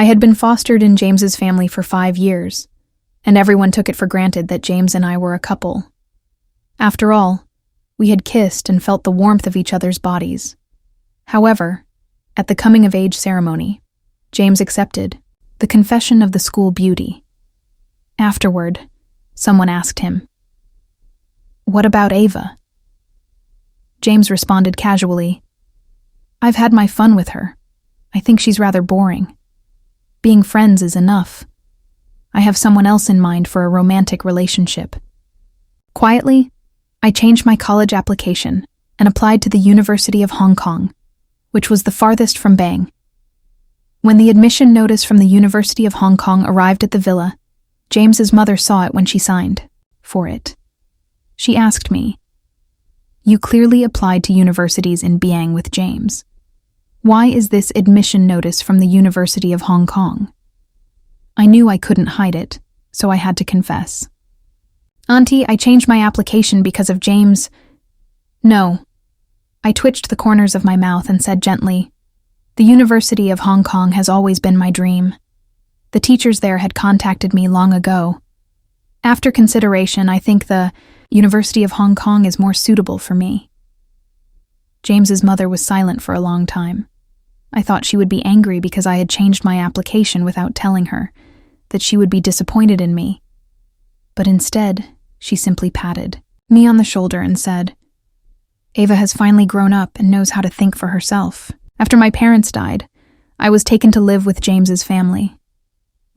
I had been fostered in James's family for 5 years, and everyone took it for granted that James and I were a couple. After all, we had kissed and felt the warmth of each other's bodies. However, at the coming-of-age ceremony, James accepted the confession of the school beauty. Afterward, someone asked him, "What about Ava?" James responded casually, "I've had my fun with her. I think she's rather boring. Being friends is enough. I have someone else in mind for a romantic relationship." Quietly, I changed my college application and applied to the University of Hong Kong, which was the farthest from Bang. When the admission notice from the University of Hong Kong arrived at the villa, James's mother saw it when she signed for it. She asked me, "You clearly applied to universities in Biang with James. Why is this admission notice from the University of Hong Kong?" I knew I couldn't hide it, so I had to confess. "Auntie, I changed my application because of James." "No." I twitched the corners of my mouth and said gently, "The University of Hong Kong has always been my dream. The teachers there had contacted me long ago. After consideration, I think the University of Hong Kong is more suitable for me." James's mother was silent for a long time. I thought she would be angry because I had changed my application without telling her, that she would be disappointed in me. But instead, she simply patted me on the shoulder and said, "Ava has finally grown up and knows how to think for herself. After my parents died, I was taken to live with James's family.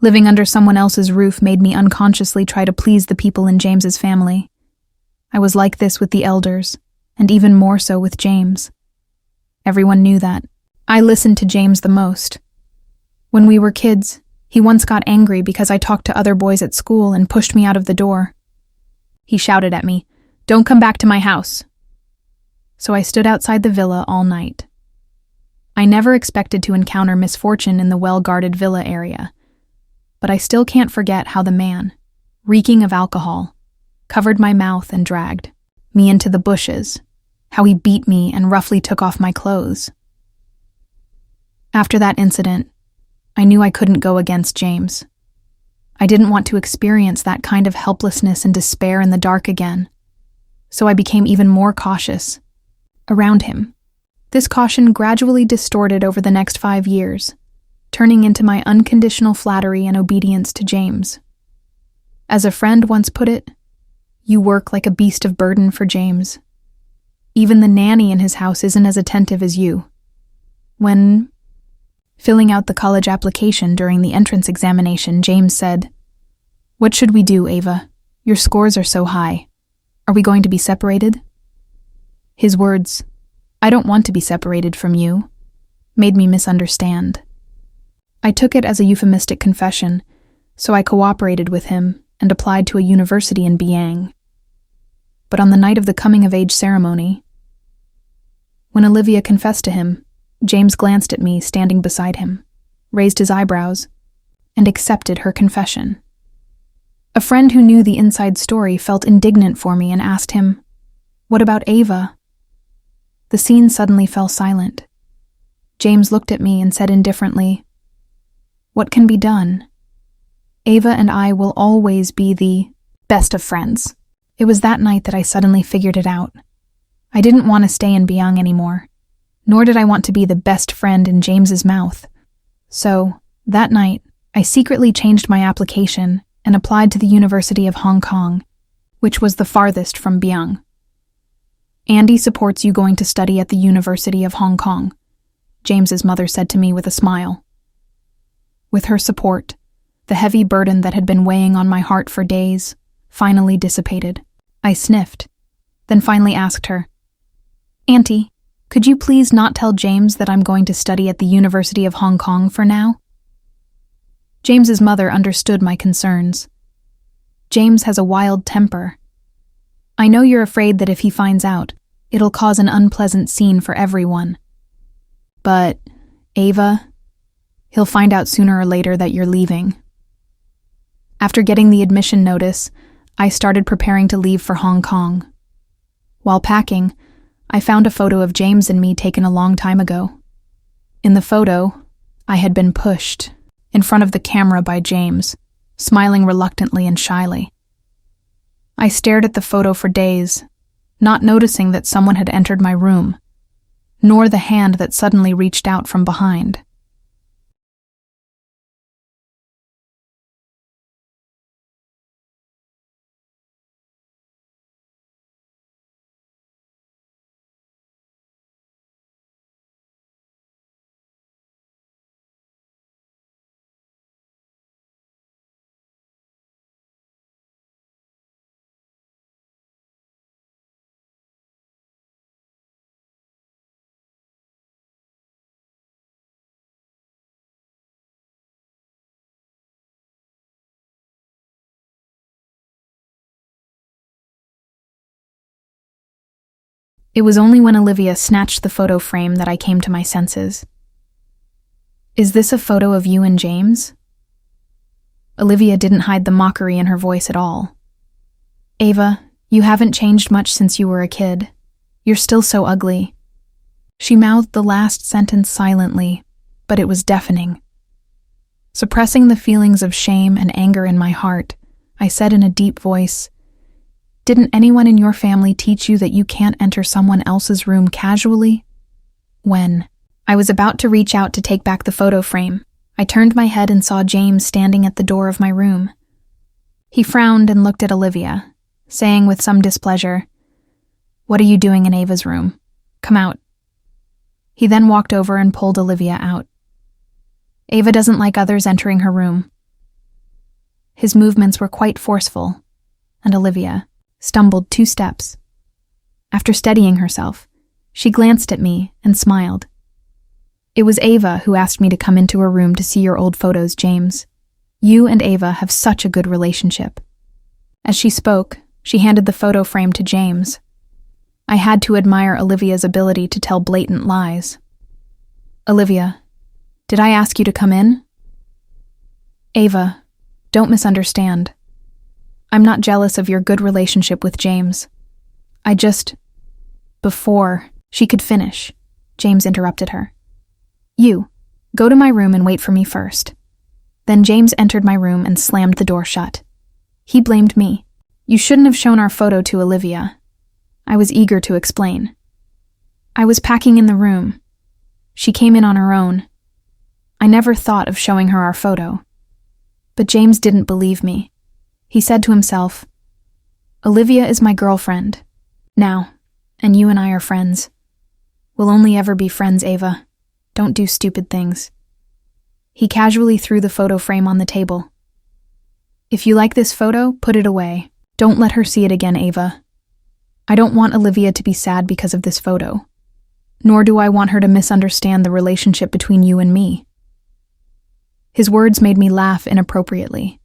Living under someone else's roof made me unconsciously try to please the people in James's family. I was like this with the elders, and even more so with James. Everyone knew that. I listened to James the most. When we were kids, he once got angry because I talked to other boys at school and pushed me out of the door. He shouted at me, 'Don't come back to my house.' So I stood outside the villa all night. I never expected to encounter misfortune in the well-guarded villa area, but I still can't forget how the man, reeking of alcohol, covered my mouth and dragged me into the bushes, how he beat me and roughly took off my clothes. After that incident, I knew I couldn't go against James. I didn't want to experience that kind of helplessness and despair in the dark again, so I became even more cautious around him. This caution gradually distorted over the next 5 years, turning into my unconditional flattery and obedience to James. As a friend once put it, "You work like a beast of burden for James. Even the nanny in his house isn't as attentive as you." When filling out the college application during the entrance examination, James said, "What should we do, Ava? Your scores are so high. Are we going to be separated?" His words, "I don't want to be separated from you," made me misunderstand. I took it as a euphemistic confession, so I cooperated with him and applied to a university in Biang. But on the night of the coming-of-age ceremony, when Olivia confessed to him, James glanced at me standing beside him, raised his eyebrows, and accepted her confession. A friend who knew the inside story felt indignant for me and asked him, "What about Ava?" The scene suddenly fell silent. James looked at me and said indifferently, "What can be done? Ava and I will always be the best of friends." It was that night that I suddenly figured it out. I didn't want to stay in Biang anymore, nor did I want to be the best friend in James's mouth. So, that night, I secretly changed my application and applied to the University of Hong Kong, which was the farthest from Biang. "Andy supports you going to study at the University of Hong Kong," James's mother said to me with a smile. With her support, the heavy burden that had been weighing on my heart for days finally dissipated. I sniffed, then finally asked her, "Auntie, could you please not tell James that I'm going to study at the University of Hong Kong for now?" James's mother understood my concerns. James has a wild temper. "I know you're afraid that if he finds out, it'll cause an unpleasant scene for everyone. But, Ava, he'll find out sooner or later that you're leaving." After getting the admission notice, I started preparing to leave for Hong Kong. While packing, I found a photo of James and me taken a long time ago. In the photo, I had been pushed in front of the camera by James, smiling reluctantly and shyly. I stared at the photo for days, not noticing that someone had entered my room, nor the hand that suddenly reached out from behind. It was only when Olivia snatched the photo frame that I came to my senses. Is this a photo of you and James? Olivia didn't hide the mockery in her voice at all. Ava, you haven't changed much since you were a kid. You're still so ugly. She mouthed the last sentence silently, but it was deafening. Suppressing the feelings of shame and anger in my heart, I said in a deep voice, "Didn't anyone in your family teach you that you can't enter someone else's room casually?" When I was about to reach out to take back the photo frame, I turned my head and saw James standing at the door of my room. He frowned and looked at Olivia, saying with some displeasure, "What are you doing in Ava's room? Come out." He then walked over and pulled Olivia out. "Ava doesn't like others entering her room." His movements were quite forceful, and Olivia stumbled 2 steps. After steadying herself, she glanced at me and smiled. "It was Ava who asked me to come into her room to see your old photos, James. You and Ava have such a good relationship." As she spoke, she handed the photo frame to James. I had to admire Olivia's ability to tell blatant lies. "Olivia, did I ask you to come in?" "Ava, don't misunderstand. I'm not jealous of your good relationship with James. I just..." Before she could finish, James interrupted her. "You, go to my room and wait for me first." Then James entered my room and slammed the door shut. He blamed me. "You shouldn't have shown our photo to Olivia." I was eager to explain. "I was packing in the room. She came in on her own. I never thought of showing her our photo." But James didn't believe me. He said to himself, "Olivia is my girlfriend now, and you and I are friends. We'll only ever be friends, Ava. Don't do stupid things." He casually threw the photo frame on the table. "If you like this photo, put it away. Don't let her see it again, Ava. I don't want Olivia to be sad because of this photo, nor do I want her to misunderstand the relationship between you and me." His words made me laugh inappropriately.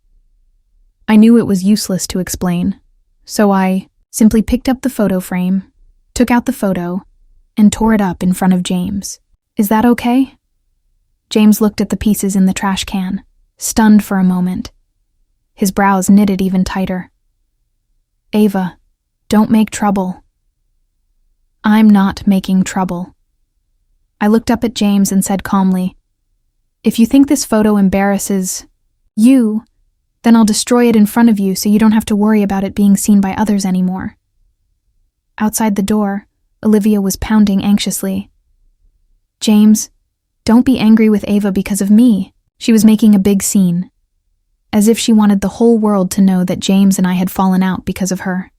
I knew it was useless to explain, so I simply picked up the photo frame, took out the photo, and tore it up in front of James. "Is that okay?" James looked at the pieces in the trash can, stunned for a moment. His brows knitted even tighter. "Ava, don't make trouble." "I'm not making trouble." I looked up at James and said calmly, "If you think this photo embarrasses you, then I'll destroy it in front of you so you don't have to worry about it being seen by others anymore." Outside the door, Olivia was pounding anxiously. "James, don't be angry with Ava because of me." She was making a big scene, as if she wanted the whole world to know that James and I had fallen out because of her.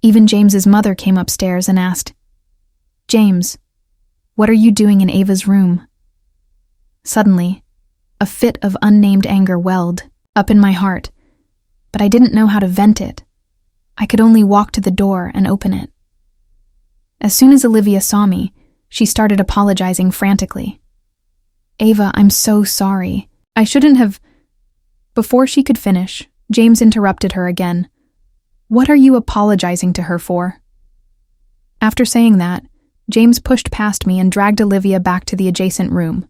Even James's mother came upstairs and asked, "James, what are you doing in Ava's room?" Suddenly, a fit of unnamed anger welled up in my heart, but I didn't know how to vent it. I could only walk to the door and open it. As soon as Olivia saw me, she started apologizing frantically. "Ava, I'm so sorry. I shouldn't have..." Before she could finish, James interrupted her again. "What are you apologizing to her for?" After saying that, James pushed past me and dragged Olivia back to the adjacent room.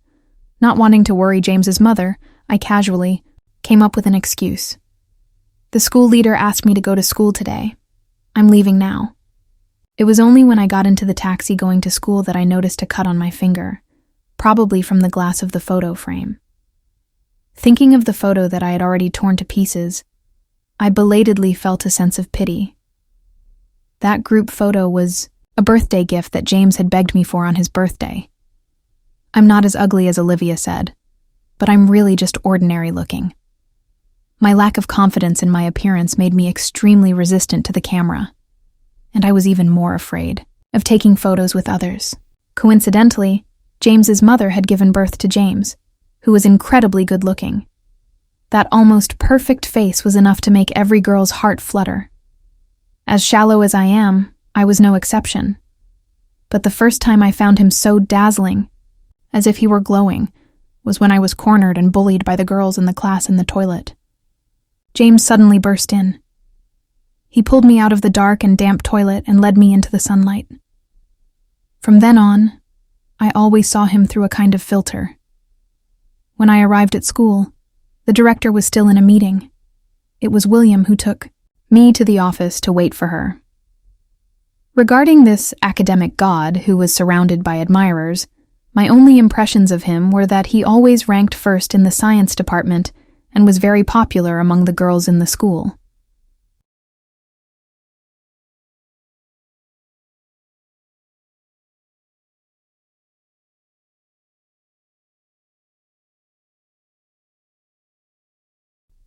Not wanting to worry James's mother, I casually came up with an excuse. "The school leader asked me to go to school today. I'm leaving now." It was only when I got into the taxi going to school that I noticed a cut on my finger, probably from the glass of the photo frame. Thinking of the photo that I had already torn to pieces, I belatedly felt a sense of pity. That group photo was a birthday gift that James had begged me for on his birthday. I'm not as ugly as Olivia said, but I'm really just ordinary looking. My lack of confidence in my appearance made me extremely resistant to the camera, and I was even more afraid of taking photos with others. Coincidentally, James's mother had given birth to James, who was incredibly good-looking. That almost perfect face was enough to make every girl's heart flutter. As shallow as I am, I was no exception. But the first time I found him so dazzling, as if he were glowing, was when I was cornered and bullied by the girls in the class in the toilet. James suddenly burst in. He pulled me out of the dark and damp toilet and led me into the sunlight. From then on, I always saw him through a kind of filter. When I arrived at school, the director was still in a meeting. It was William who took me to the office to wait for her. Regarding this academic god who was surrounded by admirers, my only impressions of him were that he always ranked first in the science department and was very popular among the girls in the school.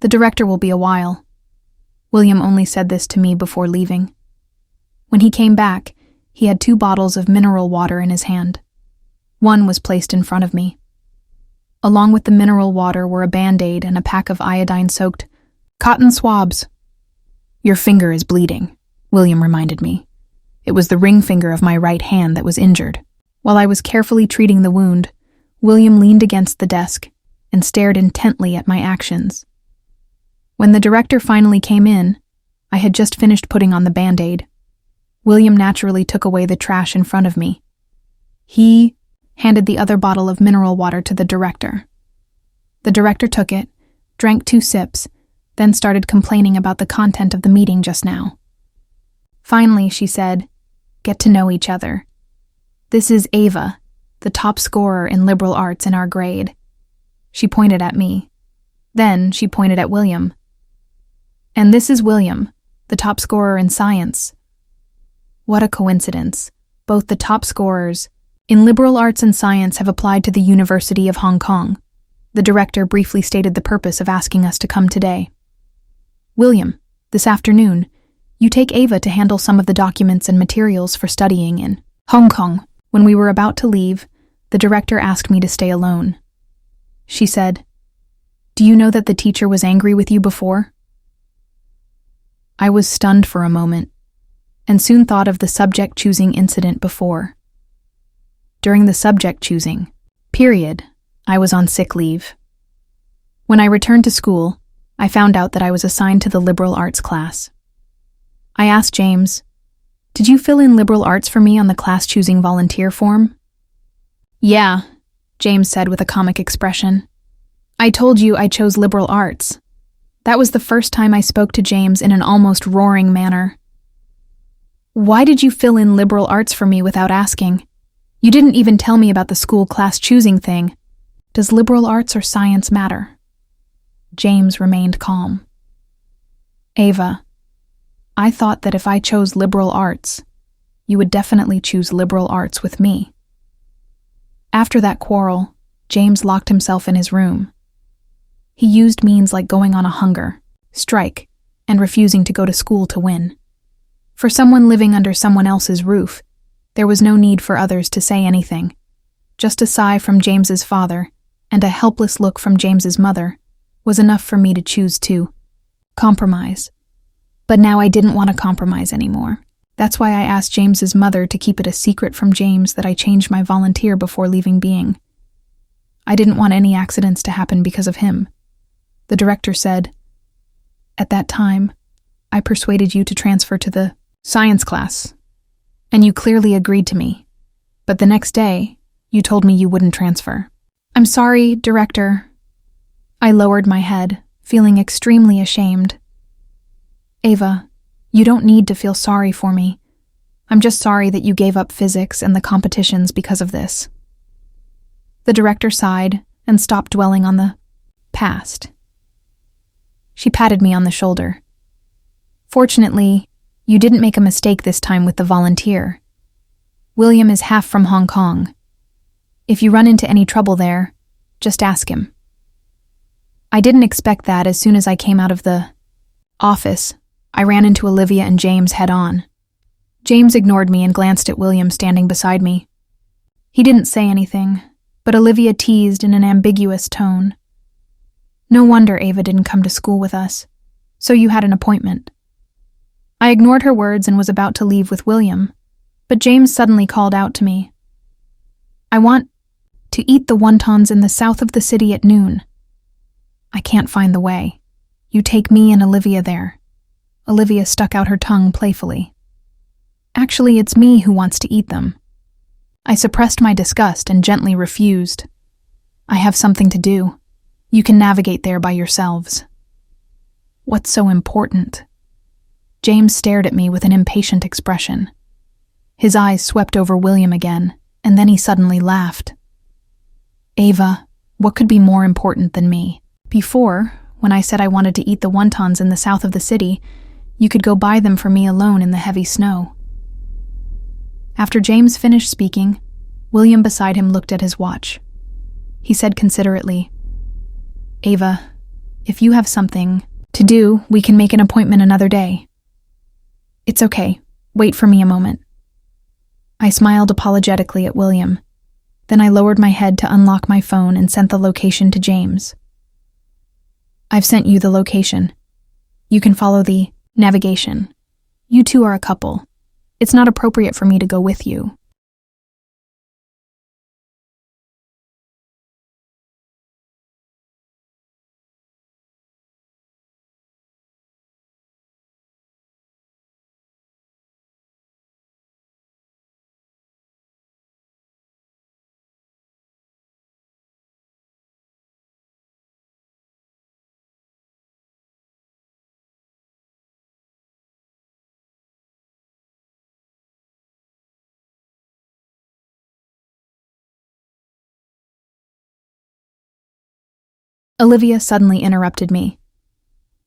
The director will be a while. William only said this to me before leaving. When he came back, he had 2 bottles of mineral water in his hand. One was placed in front of me. Along with the mineral water were a Band-Aid and a pack of iodine-soaked cotton swabs. "Your finger is bleeding," William reminded me. It was the ring finger of my right hand that was injured. While I was carefully treating the wound, William leaned against the desk and stared intently at my actions. When the director finally came in, I had just finished putting on the Band-Aid. William naturally took away the trash in front of me. He handed the other bottle of mineral water to the director. The director took it, drank 2 sips, then started complaining about the content of the meeting just now. Finally, she said, "Get to know each other. This is Ava, the top scorer in liberal arts in our grade." She pointed at me. Then she pointed at William. "And this is William, the top scorer in science." What a coincidence. Both the top scorers in liberal arts and science have applied to the University of Hong Kong. The director briefly stated the purpose of asking us to come today. "William, this afternoon, you take Ava to handle some of the documents and materials for studying in Hong Kong." When we were about to leave, the director asked me to stay alone. She said, "Do you know that the teacher was angry with you before?" I was stunned for a moment, and soon thought of the subject-choosing incident before. During the subject-choosing period, I was on sick leave. When I returned to school, I found out that I was assigned to the liberal arts class. I asked James, "Did you fill in liberal arts for me on the class-choosing volunteer form?" "Yeah," James said with a comic expression. "I told you I chose liberal arts." That was the first time I spoke to James in an almost roaring manner. "Why did you fill in liberal arts for me without asking? You didn't even tell me about the school class-choosing thing. Does liberal arts or science matter?" James remained calm. "Ava, I thought that if I chose liberal arts, you would definitely choose liberal arts with me." After that quarrel, James locked himself in his room. He used means like going on a hunger strike and refusing to go to school to win. For someone living under someone else's roof, there was no need for others to say anything. Just a sigh from James's father and a helpless look from James's mother was enough for me to choose to compromise. But now I didn't want to compromise anymore. That's why I asked James's mother to keep it a secret from James that I changed my volunteer before leaving being. I didn't want any accidents to happen because of him. The director said, "At that time, I persuaded you to transfer to the science class, and you clearly agreed to me. But the next day, you told me you wouldn't transfer." "I'm sorry, director." I lowered my head, feeling extremely ashamed. "Ava, you don't need to feel sorry for me. I'm just sorry that you gave up physics and the competitions because of this." The director sighed and stopped dwelling on the passed. She patted me on the shoulder. Fortunately, you didn't make a mistake this time with the volunteer. William is half from Hong Kong. If you run into any trouble there, just ask him. I didn't expect that. As soon as I came out of the office, I ran into Olivia and James head-on. James ignored me and glanced at William standing beside me. He didn't say anything, but Olivia teased in an ambiguous tone. No wonder Ava didn't come to school with us. So you had an appointment. I ignored her words and was about to leave with William, but James suddenly called out to me. I want to eat the wontons in the south of the city at noon. I can't find the way. You take me and Olivia there. Olivia stuck out her tongue playfully. Actually, it's me who wants to eat them. I suppressed my disgust and gently refused. I have something to do. You can navigate there by yourselves. What's so important? James stared at me with an impatient expression. His eyes swept over William again, and then he suddenly laughed. Ava, what could be more important than me? Before, when I said I wanted to eat the wontons in the south of the city, you could go buy them for me alone in the heavy snow. After James finished speaking, William beside him looked at his watch. He said considerately, Ava, if you have something to do, we can make an appointment another day. It's okay. Wait for me a moment. I smiled apologetically at William. Then I lowered my head to unlock my phone and sent the location to James. I've sent you the location. You can follow the navigation. You two are a couple. It's not appropriate for me to go with you. Olivia suddenly interrupted me.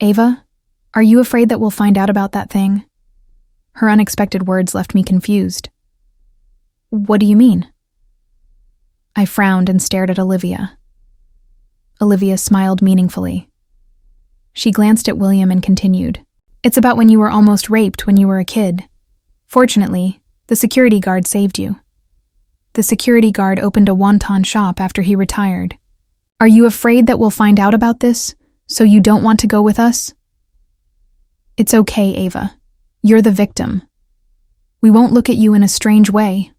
Ava, are you afraid that we'll find out about that thing? Her unexpected words left me confused. What do you mean? I frowned and stared at Olivia. Olivia smiled meaningfully. She glanced at William and continued. It's about when you were almost raped when you were a kid. Fortunately, the security guard saved you. The security guard opened a wonton shop after he retired. Are you afraid that we'll find out about this, so you don't want to go with us? It's okay, Ava. You're the victim. We won't look at you in a strange way.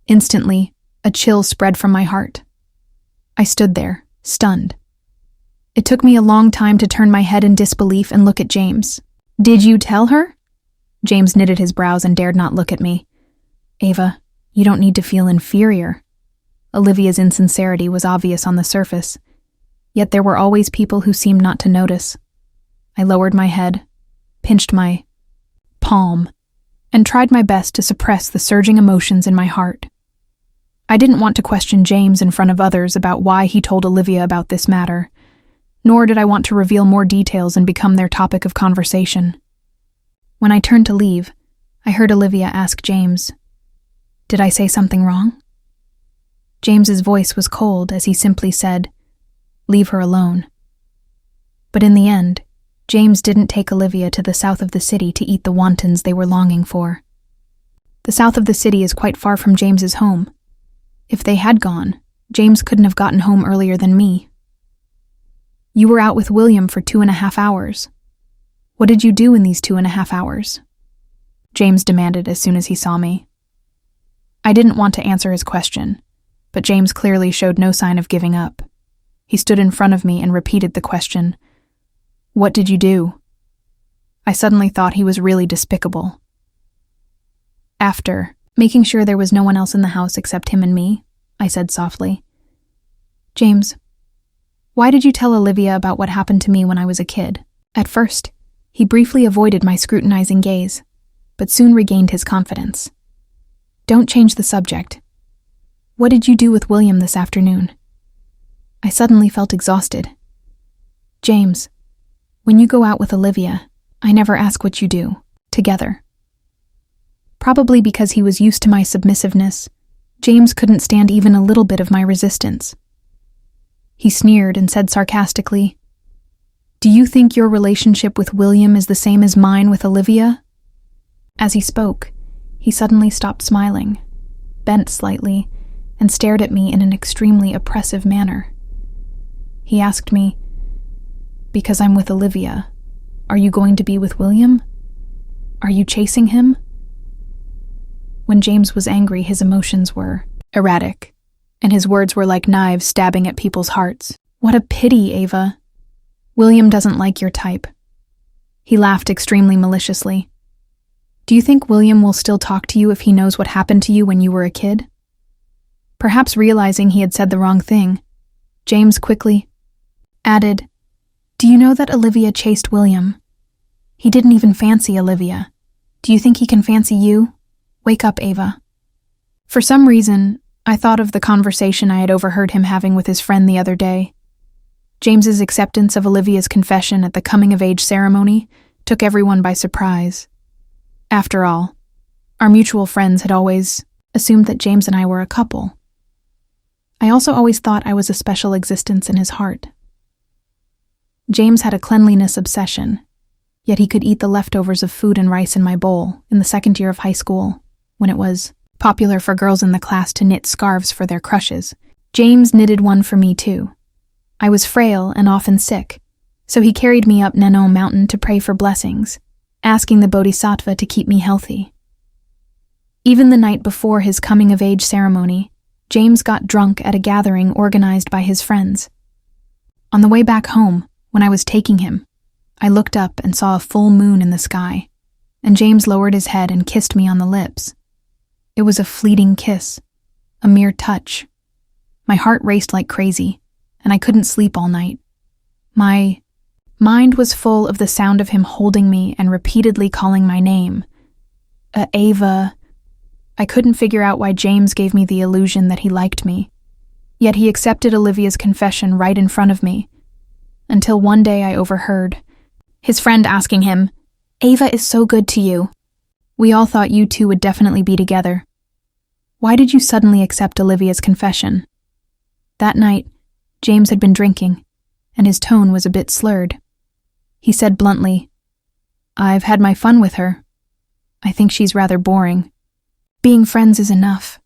Instantly, a chill spread from my heart. I stood there, stunned. It took me a long time to turn my head in disbelief and look at James. Did you tell her? James knitted his brows and dared not look at me. Ava, you don't need to feel inferior. Olivia's insincerity was obvious on the surface, yet there were always people who seemed not to notice. I lowered my head, pinched my palm, and tried my best to suppress the surging emotions in my heart. I didn't want to question James in front of others about why he told Olivia about this matter, nor did I want to reveal more details and become their topic of conversation. When I turned to leave, I heard Olivia ask James, "Did I say something wrong?" James's voice was cold as he simply said, "Leave her alone." But in the end, James didn't take Olivia to the south of the city to eat the wontons they were longing for. The south of the city is quite far from James's home. If they had gone, James couldn't have gotten home earlier than me. You were out with William for 2.5 hours. What did you do in these 2.5 hours? James demanded as soon as he saw me. I didn't want to answer his question, but James clearly showed no sign of giving up. He stood in front of me and repeated the question, "What did you do?" I suddenly thought he was really despicable. After making sure there was no one else in the house except him and me, I said softly, "James, why did you tell Olivia about what happened to me when I was a kid?" At first, he briefly avoided my scrutinizing gaze, but soon regained his confidence. "Don't change the subject. What did you do with William this afternoon?" I suddenly felt exhausted. James, when you go out with Olivia, I never ask what you do, together. Probably because he was used to my submissiveness, James couldn't stand even a little bit of my resistance. He sneered and said sarcastically, "Do you think your relationship with William is the same as mine with Olivia?" As he spoke, he suddenly stopped smiling, bent slightly, and stared at me in an extremely oppressive manner. He asked me, "Because I'm with Olivia, are you going to be with William? Are you chasing him?" When James was angry, his emotions were erratic, and his words were like knives stabbing at people's hearts. "What a pity, Ava. William doesn't like your type." He laughed extremely maliciously. "Do you think William will still talk to you if he knows what happened to you when you were a kid?" Perhaps realizing he had said the wrong thing, James quickly added, "Do you know that Olivia chased William? He didn't even fancy Olivia. Do you think he can fancy you? Wake up, Ava." For some reason, I thought of the conversation I had overheard him having with his friend the other day. James's acceptance of Olivia's confession at the coming-of-age ceremony took everyone by surprise. After all, our mutual friends had always assumed that James and I were a couple. I also always thought I was a special existence in his heart. James had a cleanliness obsession, yet he could eat the leftovers of food and rice in my bowl in the second year of high school, when it was popular for girls in the class to knit scarves for their crushes. James knitted one for me too. I was frail and often sick, so he carried me up Nanon Mountain to pray for blessings, asking the Bodhisattva to keep me healthy. Even the night before his coming-of-age ceremony, James got drunk at a gathering organized by his friends. On the way back home, when I was taking him, I looked up and saw a full moon in the sky, and James lowered his head and kissed me on the lips. It was a fleeting kiss, a mere touch. My heart raced like crazy, and I couldn't sleep all night. My mind was full of the sound of him holding me and repeatedly calling my name. Ava. I couldn't figure out why James gave me the illusion that he liked me. Yet he accepted Olivia's confession right in front of me, until one day I overheard his friend asking him, "Ava is so good to you. We all thought you two would definitely be together. Why did you suddenly accept Olivia's confession?" That night, James had been drinking, and his tone was a bit slurred. He said bluntly, "I've had my fun with her. I think she's rather boring. Being friends is enough.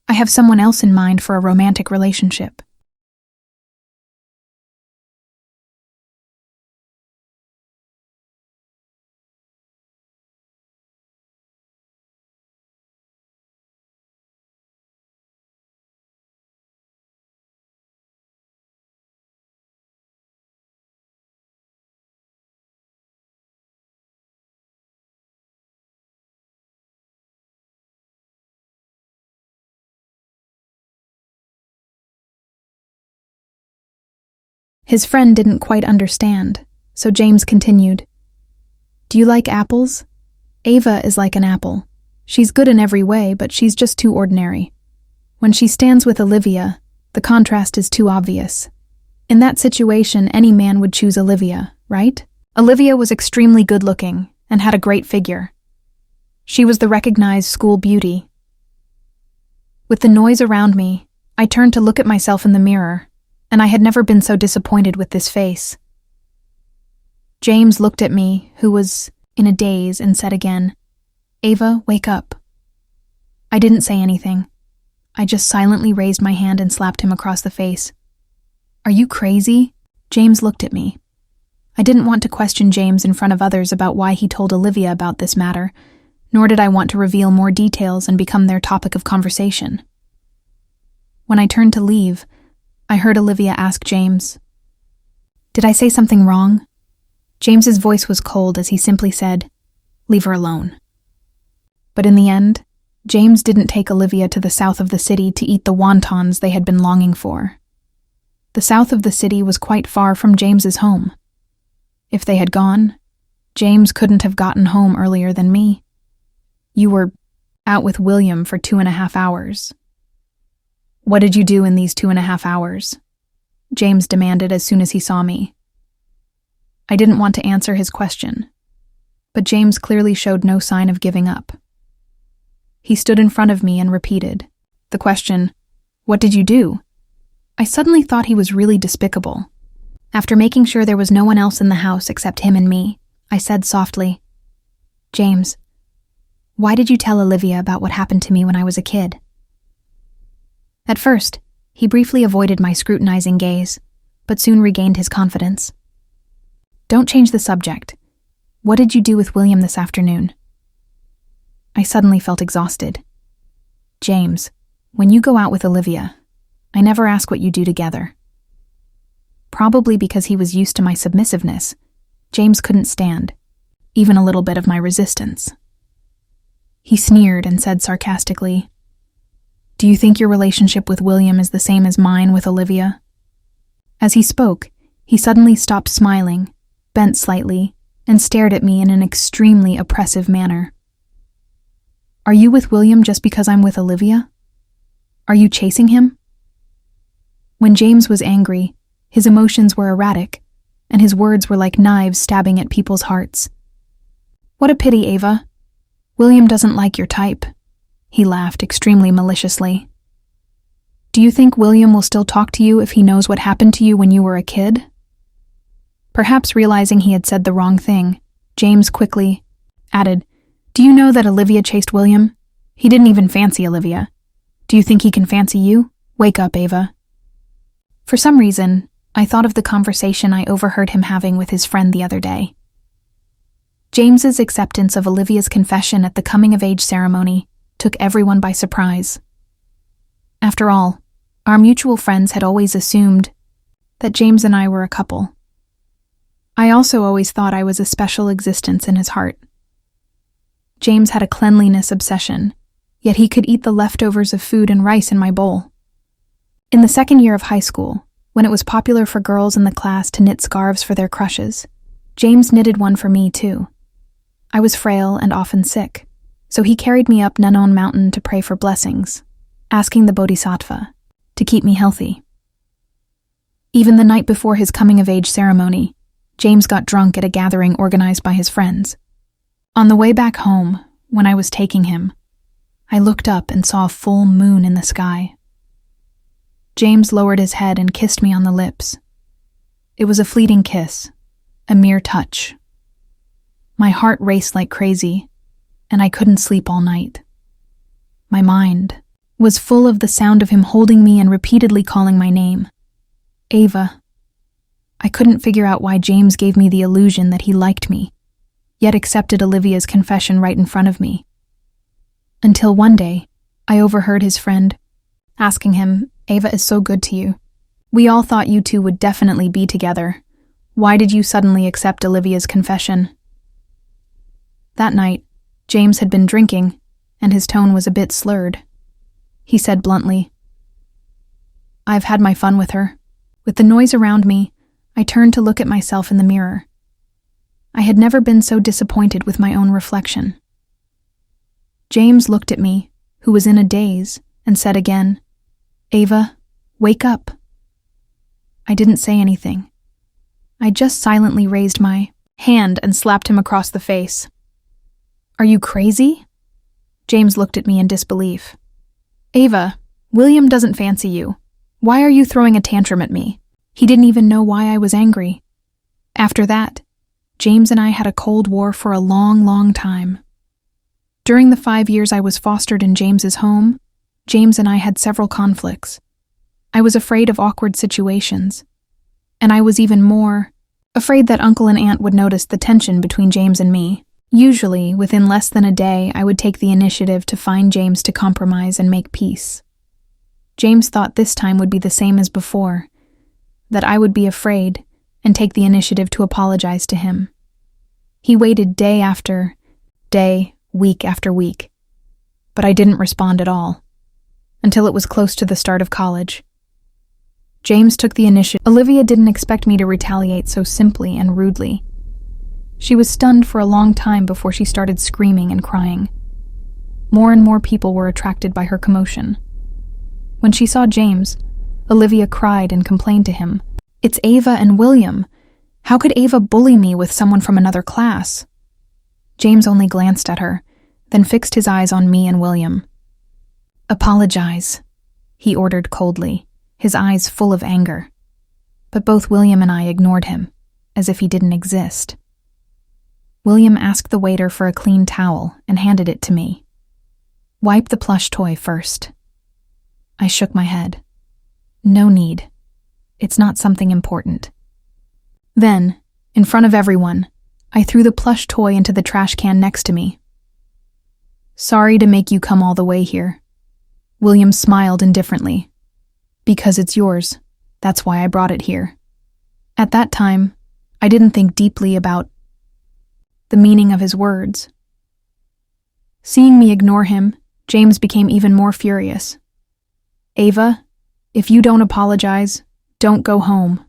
I have someone else in mind for a romantic relationship." His friend didn't quite understand, so James continued, "Do you like apples? Ava is like an apple. She's good in every way, but she's just too ordinary. When she stands with Olivia, the contrast is too obvious. In that situation, any man would choose Olivia, right? Olivia was extremely good-looking and had a great figure. She was the recognized school beauty. With the noise around me, I turned to look at myself in the mirror, and I had never been so disappointed with this face. James looked at me, who was in a daze, and said again, "Ava, wake up." I didn't say anything. I just silently raised my hand and slapped him across the face. "Are you crazy?" James looked at me. I didn't want to question James in front of others about why he told Olivia about this matter, nor did I want to reveal more details and become their topic of conversation. When I turned to leave, I heard Olivia ask James, "Did I say something wrong?" James's voice was cold as he simply said, "Leave her alone." But in the end, James didn't take Olivia to the south of the city to eat the wontons they had been longing for. The south of the city was quite far from James's home. If they had gone, James couldn't have gotten home earlier than me. "You were out with William for 2.5 hours. What did you do in these 2.5 hours?" James demanded as soon as he saw me. I didn't want to answer his question, but James clearly showed no sign of giving up. He stood in front of me and repeated the question, "What did you do?" I suddenly thought he was really despicable. After making sure there was no one else in the house except him and me, I said softly, "James, why did you tell Olivia about what happened to me when I was a kid?" At first, he briefly avoided my scrutinizing gaze, but soon regained his confidence. "Don't change the subject. What did you do with William this afternoon?" I suddenly felt exhausted. "James, when you go out with Olivia, I never ask what you do together." Probably because he was used to my submissiveness, James couldn't stand even a little bit of my resistance. He sneered and said sarcastically, "Do you think your relationship with William is the same as mine with Olivia?" As he spoke, he suddenly stopped smiling, bent slightly, and stared at me in an extremely oppressive manner. "Are you with William just because I'm with Olivia? Are you chasing him?" When James was angry, his emotions were erratic, and his words were like knives stabbing at people's hearts. "What a pity, Ava. William doesn't like your type." He laughed extremely maliciously. "Do you think William will still talk to you if he knows what happened to you when you were a kid?" Perhaps realizing he had said the wrong thing, James quickly added, "Do you know that Olivia chased William? He didn't even fancy Olivia. Do you think he can fancy you? Wake up, Ava." For some reason, I thought of the conversation I overheard him having with his friend the other day. James's acceptance of Olivia's confession at the coming-of-age ceremony took everyone by surprise. After all, our mutual friends had always assumed that James and I were a couple. I also always thought I was a special existence in his heart. James had a cleanliness obsession, yet he could eat the leftovers of food and rice in my bowl. In the second year of high school, when it was popular for girls in the class to knit scarves for their crushes, James knitted one for me too. I was frail and often sick, so he carried me up Nanon Mountain to pray for blessings, asking the Bodhisattva to keep me healthy. Even the night before his coming-of-age ceremony, James got drunk at a gathering organized by his friends. On the way back home, when I was taking him, I looked up and saw a full moon in the sky. James lowered his head and kissed me on the lips. It was a fleeting kiss, a mere touch. My heart raced like crazy, and I couldn't sleep all night. My mind was full of the sound of him holding me and repeatedly calling my name. Ava. I couldn't figure out why James gave me the illusion that he liked me, yet accepted Olivia's confession right in front of me. Until one day, I overheard his friend asking him, "Ava is so good to you. We all thought you two would definitely be together. Why did you suddenly accept Olivia's confession?" That night, James had been drinking, and his tone was a bit slurred. He said bluntly, "I've had my fun with her." With the noise around me, I turned to look at myself in the mirror. I had never been so disappointed with my own reflection. James looked at me, who was in a daze, and said again, "Ava, wake up." I didn't say anything. I just silently raised my hand and slapped him across the face. "Are you crazy?" James looked at me in disbelief. "Ava, William doesn't fancy you. Why are you throwing a tantrum at me? He didn't even know why I was angry." After that, James and I had a cold war for a long, long time. During the 5 years I was fostered in James's home, James and I had several conflicts. I was afraid of awkward situations, and I was even more afraid that Uncle and Aunt would notice the tension between James and me. Usually, within less than a day, I would take the initiative to find James to compromise and make peace. James thought this time would be the same as before, that I would be afraid and take the initiative to apologize to him. He waited day after day, week after week, but I didn't respond at all, until it was close to the start of college. James took the initiative. Olivia didn't expect me to retaliate so simply and rudely. She was stunned for a long time before she started screaming and crying. More and more people were attracted by her commotion. When she saw James, Olivia cried and complained to him. "It's Ava and William. How could Ava bully me with someone from another class?" James only glanced at her, then fixed his eyes on me and William. "Apologize," he ordered coldly, his eyes full of anger. But both William and I ignored him, as if he didn't exist. William asked the waiter for a clean towel and handed it to me. "Wipe the plush toy first." I shook my head. "No need. It's not something important." Then, in front of everyone, I threw the plush toy into the trash can next to me. "Sorry to make you come all the way here." William smiled indifferently. "Because it's yours. That's why I brought it here." At that time, I didn't think deeply about the meaning of his words. Seeing me ignore him, James became even more furious. "Ava, if you don't apologize, don't go home."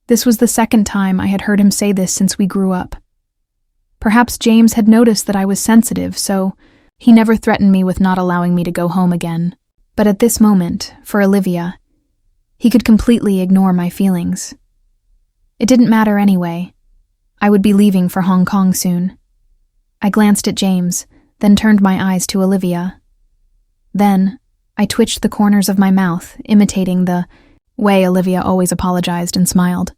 This was the second time I had heard him say this since we grew up. Perhaps James had noticed that I was sensitive, so he never threatened me with not allowing me to go home again. But at this moment, for Olivia, he could completely ignore my feelings. It didn't matter anyway. I would be leaving for Hong Kong soon. I glanced at James, then turned my eyes to Olivia. Then, I twitched the corners of my mouth, imitating the way Olivia always apologized, and smiled.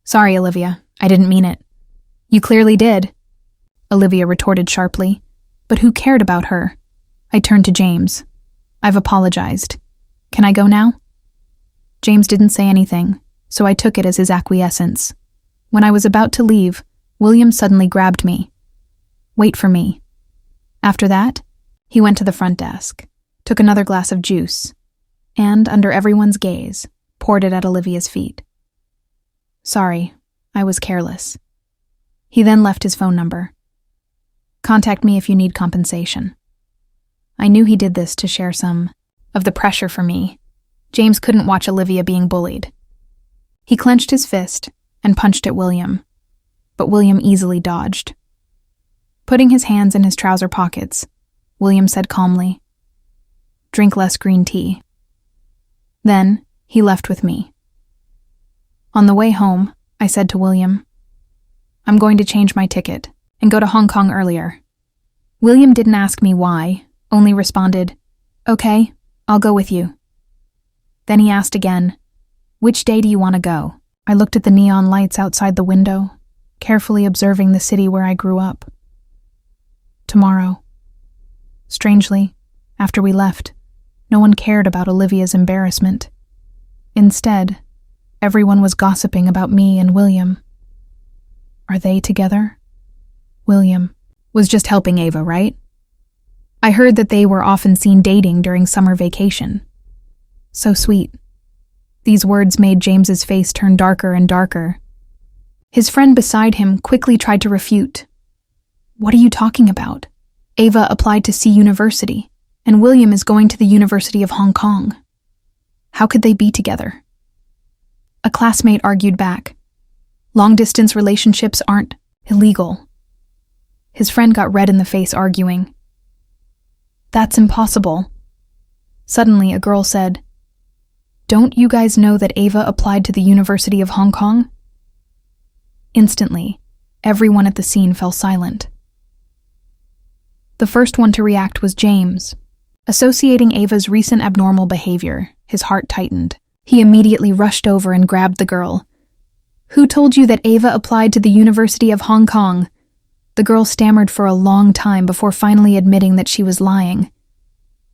"Sorry, Olivia, I didn't mean it." "You clearly did," Olivia retorted sharply. But who cared about her? I turned to James. "I've apologized. Can I go now?" James didn't say anything, so I took it as his acquiescence. When I was about to leave, William suddenly grabbed me. "Wait for me." After that, he went to the front desk, took another glass of juice, and, under everyone's gaze, poured it at Olivia's feet. "Sorry, I was careless." He then left his phone number. "Contact me if you need compensation." I knew he did this to share some of the pressure for me. James couldn't watch Olivia being bullied. He clenched his fist and punched at William, but William easily dodged. Putting his hands in his trouser pockets, William said calmly, "Drink less green tea." Then he left with me. On the way home, I said to William, "I'm going to change my ticket and go to Hong Kong earlier." William didn't ask me why, only responded, "Okay, I'll go with you." Then he asked again, "Which day do you want to go?" I looked at the neon lights outside the window, carefully observing the city where I grew up. "Tomorrow." Strangely, after we left, no one cared about Olivia's embarrassment. Instead, everyone was gossiping about me and William. Are they together? William was just helping Ava, right? I heard that they were often seen dating during summer vacation. So sweet. These words made James's face turn darker and darker. His friend beside him quickly tried to refute. "What are you talking about? Ava applied to C University, and William is going to the University of Hong Kong. How could they be together?" A classmate argued back. "Long-distance relationships aren't illegal." His friend got red in the face, arguing. "That's impossible." Suddenly, a girl said, "Don't you guys know that Ava applied to the University of Hong Kong?" Instantly, everyone at the scene fell silent. The first one to react was James. Associating Ava's recent abnormal behavior, his heart tightened. He immediately rushed over and grabbed the girl. "Who told you that Ava applied to the University of Hong Kong?" The girl stammered for a long time before finally admitting that she was lying.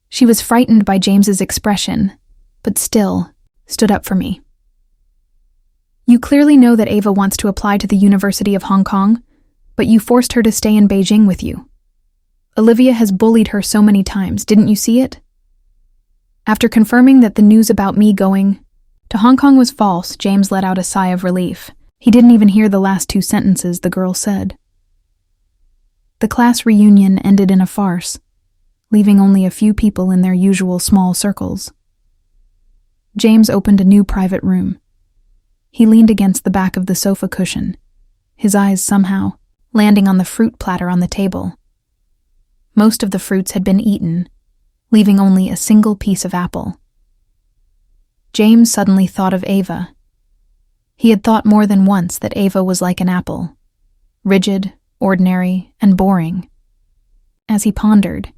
She was frightened by James's expression, but still stood up for me. "You clearly know that Ava wants to apply to the University of Hong Kong, but you forced her to stay in Beijing with you. Olivia has bullied her so many times, didn't you see it?" After confirming that the news about me going to Hong Kong was false, James let out a sigh of relief. He didn't even hear the last two sentences the girl said. The class reunion ended in a farce, leaving only a few people in their usual small circles. James opened a new private room. He leaned against the back of the sofa cushion, his eyes somehow landing on the fruit platter on the table. Most of the fruits had been eaten, leaving only a single piece of apple. James suddenly thought of Ava. He had thought more than once that Ava was like an apple, rigid, ordinary, and boring. As he pondered,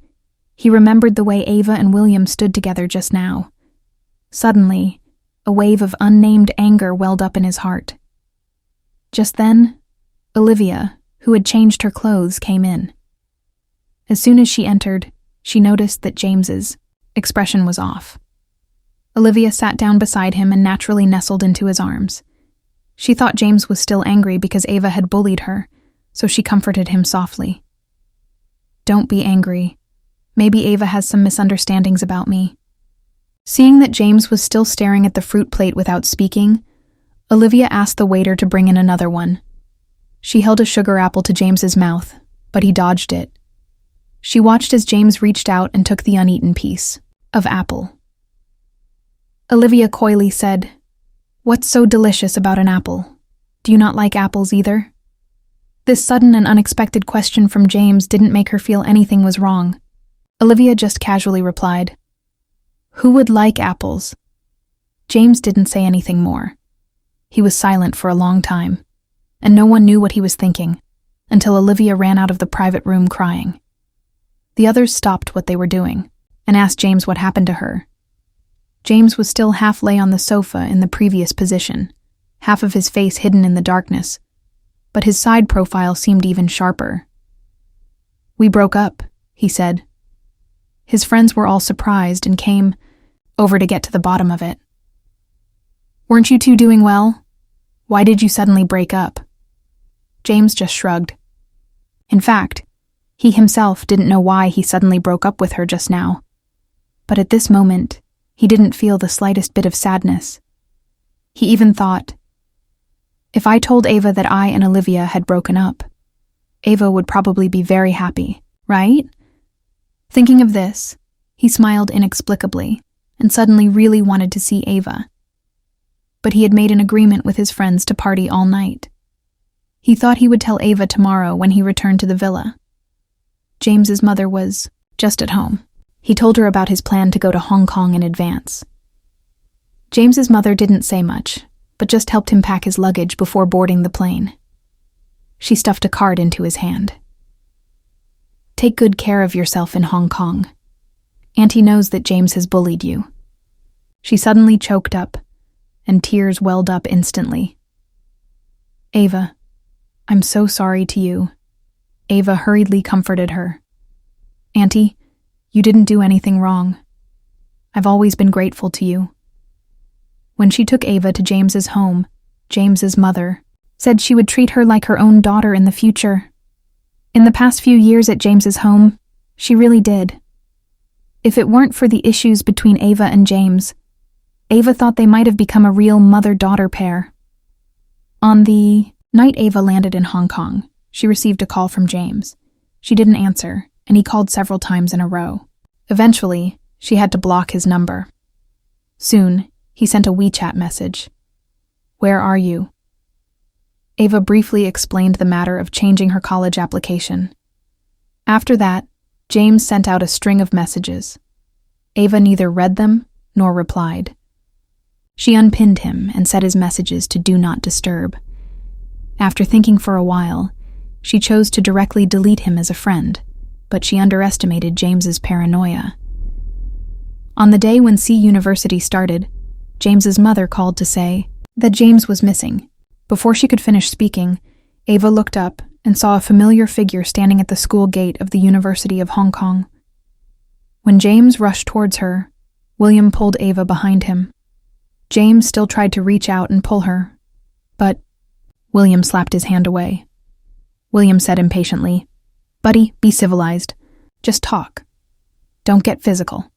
he remembered the way Ava and William stood together just now. Suddenly, a wave of unnamed anger welled up in his heart. Just then, Olivia, who had changed her clothes, came in. As soon as she entered, she noticed that James's expression was off. Olivia sat down beside him and naturally nestled into his arms. She thought James was still angry because Ava had bullied her, so she comforted him softly. "Don't be angry. Maybe Ava has some misunderstandings about me." Seeing that James was still staring at the fruit plate without speaking, Olivia asked the waiter to bring in another one. She held a sugar apple to James's mouth, but he dodged it. She watched as James reached out and took the uneaten piece of apple. Olivia coyly said, "What's so delicious about an apple? Do you not like apples either?" This sudden and unexpected question from James didn't make her feel anything was wrong. Olivia just casually replied, "Who would like apples?" James didn't say anything more. He was silent for a long time, and no one knew what he was thinking, until Olivia ran out of the private room crying. The others stopped what they were doing and asked James what happened to her. James was still half lay on the sofa in the previous position, half of his face hidden in the darkness, but his side profile seemed even sharper. "We broke up," he said. His friends were all surprised and came over to get to the bottom of it. "Weren't you two doing well? Why did you suddenly break up?" James just shrugged. In fact, he himself didn't know why he suddenly broke up with her just now. But at this moment, he didn't feel the slightest bit of sadness. He even thought, if I told Ava that I and Olivia had broken up, Ava would probably be very happy, right? Thinking of this, he smiled inexplicably and suddenly really wanted to see Ava. But he had made an agreement with his friends to party all night. He thought he would tell Ava tomorrow when he returned to the villa. James's mother was just at home. He told her about his plan to go to Hong Kong in advance. James's mother didn't say much, but just helped him pack his luggage before boarding the plane. She stuffed a card into his hand. "Take good care of yourself in Hong Kong. Auntie knows that James has bullied you." She suddenly choked up, and tears welled up instantly. "Ava, I'm so sorry to you." Ava hurriedly comforted her. "Auntie, you didn't do anything wrong. I've always been grateful to you." When she took Ava to James's home, James's mother said she would treat her like her own daughter in the future. In the past few years at James's home, she really did. If it weren't for the issues between Ava and James, Ava thought they might have become a real mother-daughter pair. On the night Ava landed in Hong Kong, she received a call from James. She didn't answer, and he called several times in a row. Eventually, she had to block his number. Soon, he sent a WeChat message. "Where are you?" Ava briefly explained the matter of changing her college application. After that, James sent out a string of messages. Ava neither read them nor replied. She unpinned him and set his messages to Do Not Disturb. After thinking for a while, she chose to directly delete him as a friend, but she underestimated James's paranoia. On the day when C University started, James's mother called to say that James was missing. Before she could finish speaking, Ava looked up and saw a familiar figure standing at the school gate of the University of Hong Kong. When James rushed towards her, William pulled Ava behind him. James still tried to reach out and pull her, but William slapped his hand away. William said impatiently, "Buddy, be civilized. Just talk. Don't get physical."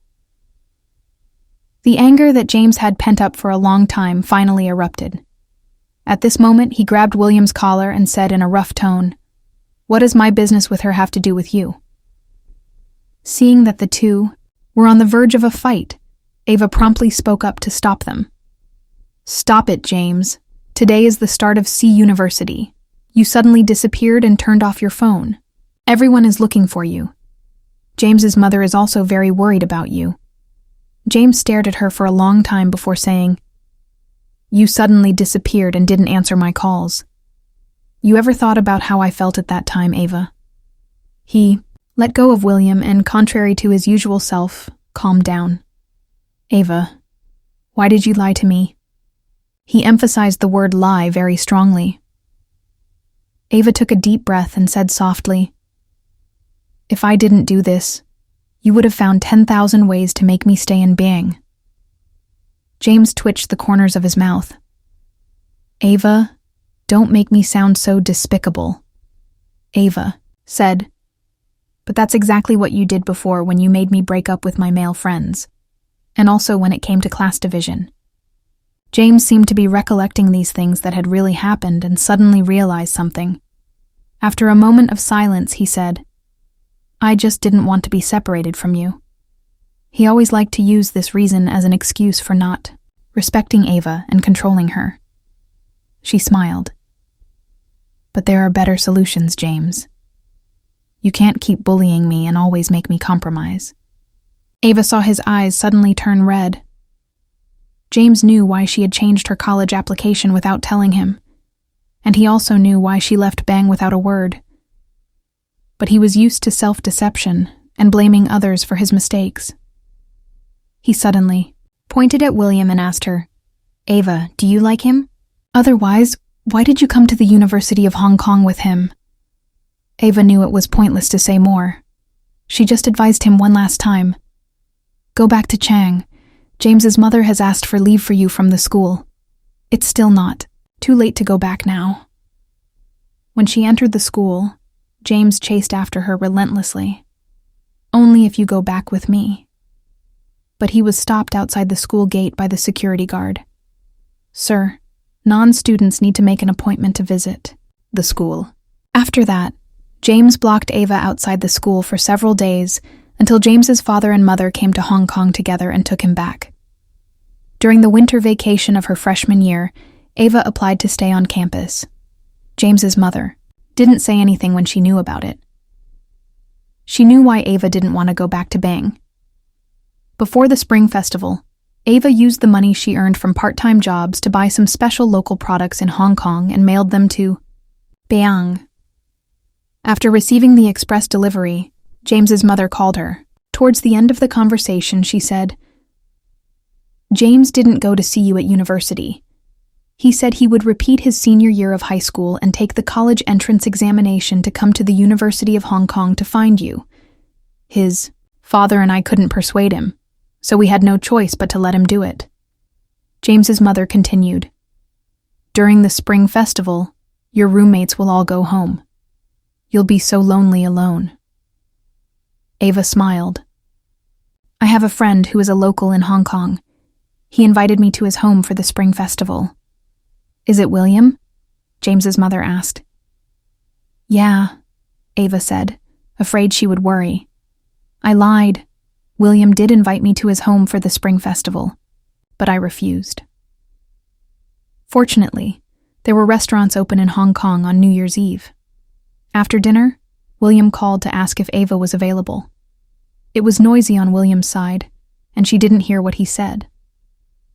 The anger that James had pent up for a long time finally erupted. At this moment, he grabbed William's collar and said in a rough tone, "What does my business with her have to do with you?" Seeing that the two were on the verge of a fight, Ava promptly spoke up to stop them. "Stop it, James. Today is the start of C University. You suddenly disappeared and turned off your phone. Everyone is looking for you. James's mother is also very worried about you. James stared at her for a long time before saying, "You suddenly disappeared and didn't answer my calls. You ever thought about how I felt at that time, Ava?" He let go of William and, contrary to his usual self, calmed down. "Ava, why did you lie to me?" He emphasized the word lie very strongly. Ava took a deep breath and said softly, "If I didn't do this, you would have found 10,000 ways to make me stay in being." James twitched the corners of his mouth. "Ava, don't make me sound so despicable." Ava said, "But that's exactly what you did before when you made me break up with my male friends, and also when it came to class division." James seemed to be recollecting these things that had really happened and suddenly realized something. After a moment of silence, he said, "I just didn't want to be separated from you." He always liked to use this reason as an excuse for not respecting Ava and controlling her. She smiled. "But there are better solutions, James. You can't keep bullying me and always make me compromise." Ava saw his eyes suddenly turn red. James knew why she had changed her college application without telling him, and he also knew why she left Bang without a word. But he was used to self-deception and blaming others for his mistakes. He suddenly pointed at William and asked her, "Ava, do you like him? Otherwise, why did you come to the University of Hong Kong with him?" Ava knew it was pointless to say more. She just advised him one last time. "Go back to Chang. James's mother has asked for leave for you from the school. It's still not too late to go back now." When she entered the school, James chased after her relentlessly. "Only if you go back with me." But he was stopped outside the school gate by the security guard. "Sir, non-students need to make an appointment to visit the school." After that, James blocked Ava outside the school for several days until James's father and mother came to Hong Kong together and took him back. During the winter vacation of her freshman year, Ava applied to stay on campus. James's mother didn't say anything when she knew about it. She knew why Ava didn't want to go back to Bang. Before the spring festival, Ava used the money she earned from part-time jobs to buy some special local products in Hong Kong and mailed them to Bang. After receiving the express delivery, James's mother called her. Towards the end of the conversation, she said, "James didn't go to see you at university. He said he would repeat his senior year of high school and take the college entrance examination to come to the University of Hong Kong to find you. His father and I couldn't persuade him, so we had no choice but to let him do it." James's mother continued, "During the spring festival, your roommates will all go home. You'll be so lonely alone." Ava smiled. "I have a friend who is a local in Hong Kong. He invited me to his home for the spring festival." "Is it William?" James's mother asked. "Yeah," Ava said, afraid she would worry. "I lied. William did invite me to his home for the spring festival, but I refused." Fortunately, there were restaurants open in Hong Kong on New Year's Eve. After dinner, William called to ask if Ava was available. It was noisy on William's side, and she didn't hear what he said.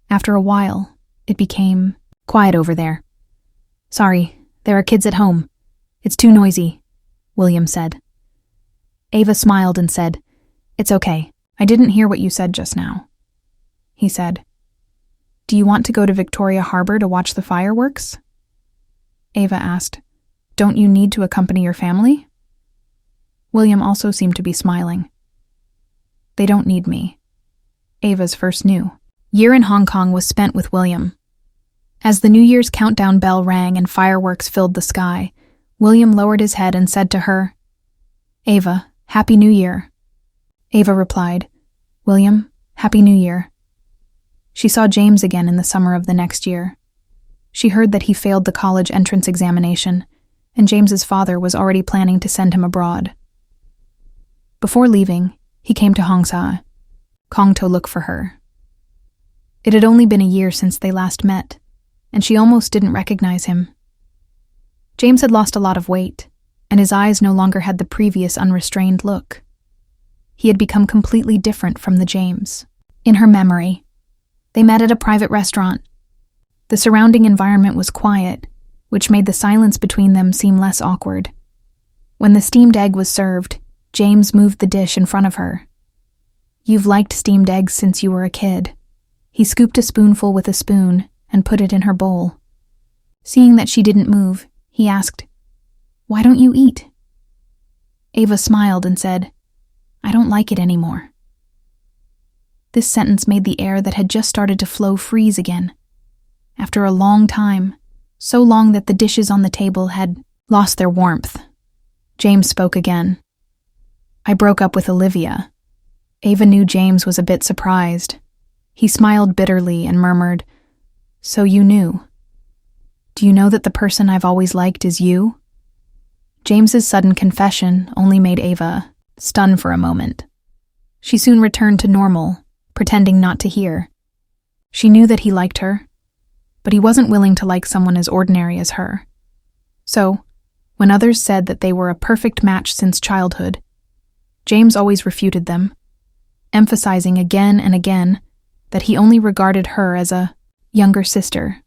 After a while, it became quiet over there. "Sorry, there are kids at home. It's too noisy," William said. Ava smiled and said, "It's okay. I didn't hear what you said just now." He said, "Do you want to go to Victoria Harbor to watch the fireworks?" Ava asked, "Don't you need to accompany your family?" William also seemed to be smiling. "They don't need me." Ava's first new year in Hong Kong was spent with William. As the New Year's countdown bell rang and fireworks filled the sky, William lowered his head and said to her, "Ava, Happy New Year." Ava replied, "William, Happy New Year." She saw James again in the summer of the next year. She heard that he failed the college entrance examination, and James's father was already planning to send him abroad. Before leaving, he came to Hongsa, Kong to look for her. It had only been a year since they last met, and she almost didn't recognize him. James had lost a lot of weight, and his eyes no longer had the previous unrestrained look. He had become completely different from the James In her memory, they met at a private restaurant. The surrounding environment was quiet, which made the silence between them seem less awkward. When the steamed egg was served, James moved the dish in front of her. "You've liked steamed eggs since you were a kid." He scooped a spoonful with a spoon and put it in her bowl. Seeing that she didn't move, he asked, "Why don't you eat?" Ava smiled and said, "I don't like it anymore." This sentence made the air that had just started to flow freeze again. After a long time, so long that the dishes on the table had lost their warmth, James spoke again. "I broke up with Olivia." Ava knew James was a bit surprised. He smiled bitterly and murmured, "So you knew. Do you know that the person I've always liked is you?" James's sudden confession only made Ava stun for a moment. She soon returned to normal, pretending not to hear. She knew that he liked her, but he wasn't willing to like someone as ordinary as her. So, when others said that they were a perfect match since childhood, James always refuted them, emphasizing again and again that he only regarded her as a younger sister.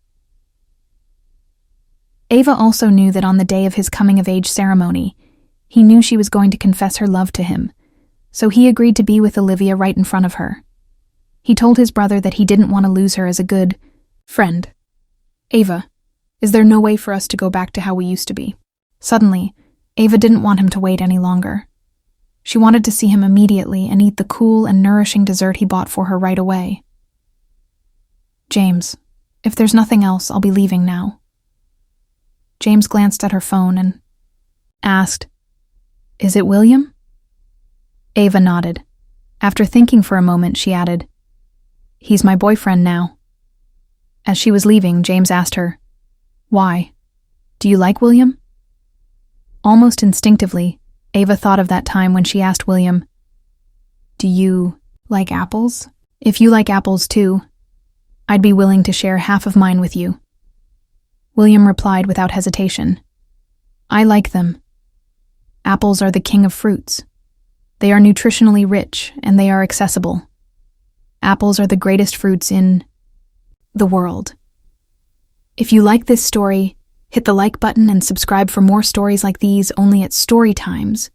Ava also knew that on the day of his coming-of-age ceremony, he knew she was going to confess her love to him, so he agreed to be with Olivia right in front of her. He told his brother that he didn't want to lose her as a good friend. "Ava, is there no way for us to go back to how we used to be?" Suddenly, Ava didn't want him to wait any longer. She wanted to see him immediately and eat the cool and nourishing dessert he bought for her right away. "James, if there's nothing else, I'll be leaving now." James glanced at her phone and asked, "Is it William?" Ava nodded. After thinking for a moment, she added, "He's my boyfriend now." As she was leaving, James asked her, "Why? Do you like William?" Almost instinctively, Ava thought of that time when she asked William, "Do you like apples? If you like apples too, I'd be willing to share half of mine with you." William replied without hesitation, "I like them. Apples are the king of fruits. They are nutritionally rich and they are accessible. Apples are the greatest fruits in the world." If you like this story, hit the like button and subscribe for more stories like these only at StoryTimes.